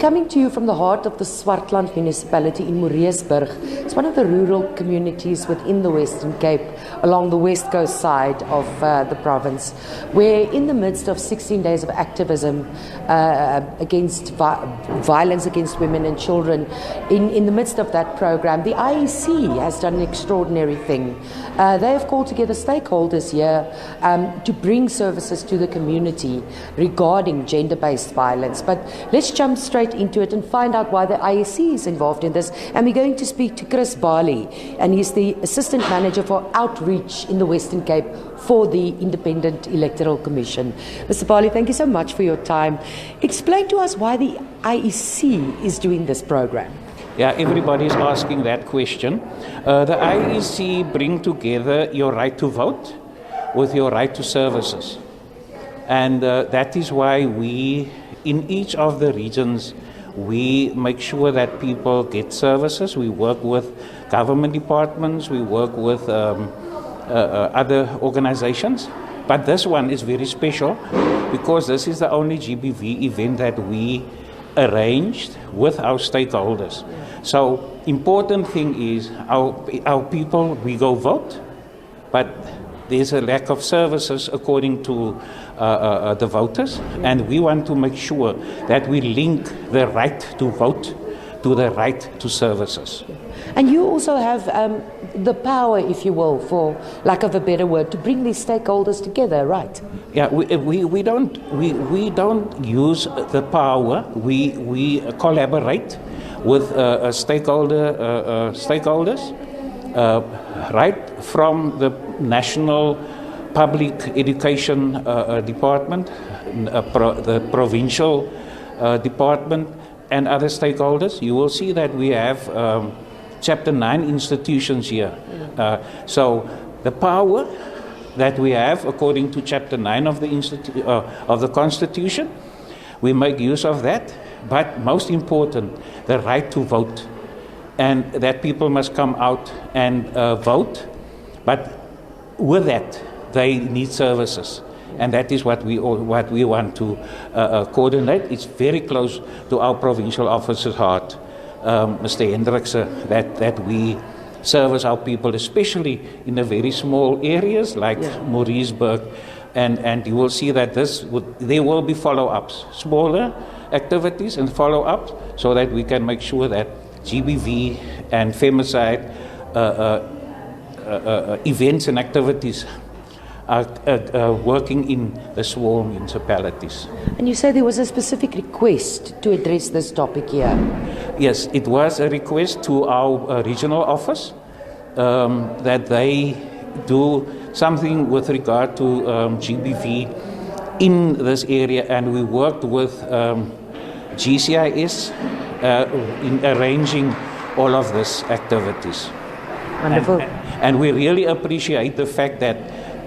coming to you from the heart of the Swartland Municipality in Moorreesburg. It's one of the rural communities within the Western Cape, along the west coast side of the province, where in the midst of 16 days of activism against violence against women and children, in the midst of that program, the IEC has done an extraordinary thing. They have called together stakeholders here to bring services to the community regarding gender-based violence. But let's jump straight into it and find out why the IEC is involved in this. And we're going to speak to Chris Bali, and he's the Assistant Manager for Outreach in the Western Cape for the Independent Electoral Commission. Mr. Bali, thank you so much for your time. Explain to us why the IEC is doing this program. Yeah, everybody's asking that question. The IEC bring together your right to vote with your right to services. And that is why we, in each of the regions, we make sure that people get services. We work with government departments, we work with other organizations. But this one is very special because this is the only GBV event that we arranged with our stakeholders. So important thing is our people, we go vote, but there's a lack of services according to the voters, and we want to make sure that we link the right to vote to the right to services. And you also have the power, if you will, for lack of a better word, to bring these stakeholders together, right? Yeah, we don't use the power. We collaborate with stakeholders, right from the National Public Education Department, the provincial department, and other stakeholders. You will see that we have Chapter 9 institutions here. So the power that we have according to Chapter 9 of the Constitution, we make use of that. But most important, the right to vote, and that people must come out and vote. But with that, they need services, and that is what we want to coordinate. It's very close to our provincial officer's heart, Mr. Hendrikse, that we service our people, especially in the very small areas like Moorreesburg, and you will see that there will be follow-ups, smaller activities and follow-ups, so that we can make sure that GBV and femicide events and activities are working in the small municipalities. And you say there was a specific request to address this topic here. Yes, it was a request to our regional office that they do something with regard to GBV in this area, and we worked with GCIS in arranging all of these activities. Wonderful. And we really appreciate the fact that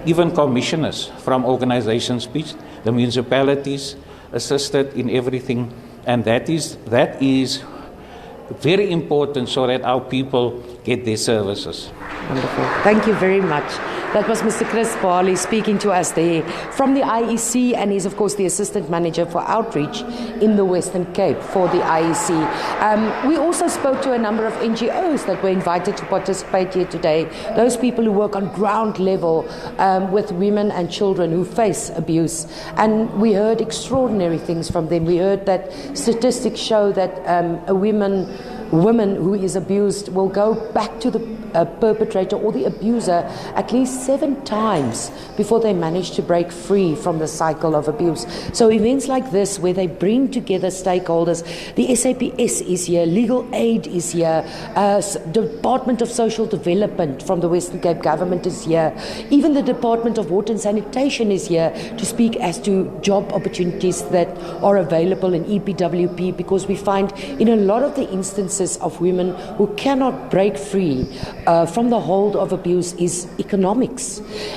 even commissioners from organizations speech, the municipalities assisted in everything, and that is very important so that our people get their services. Wonderful. Thank you very much. That was Mr. Chris Bali speaking to us there from the IEC, and he's of course the Assistant Manager for Outreach in the Western Cape for the IEC. We also spoke to a number of NGOs that were invited to participate here today, those people who work on ground level with women and children who face abuse. And we heard extraordinary things from them. We heard that statistics show that a woman who is abused will go back to the perpetrator or the abuser at least 7 times before they manage to break free from the cycle of abuse. So events like this, where they bring together stakeholders, the SABC is here, Legal Aid is here, Department of Social Development from the Western Cape Government is here, even the Department of Water and Sanitation is here to speak as to job opportunities that are available in EPWP, because we find in a lot of the instances of women who cannot break free from the hold of abuse is economics,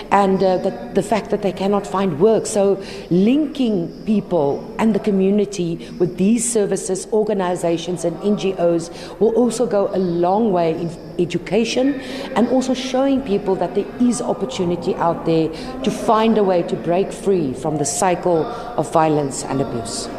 and the fact that they cannot find work. So linking people and the community with these services, organizations and NGOs will also go a long way in education, and also showing people that there is opportunity out there to find a way to break free from the cycle of violence and abuse.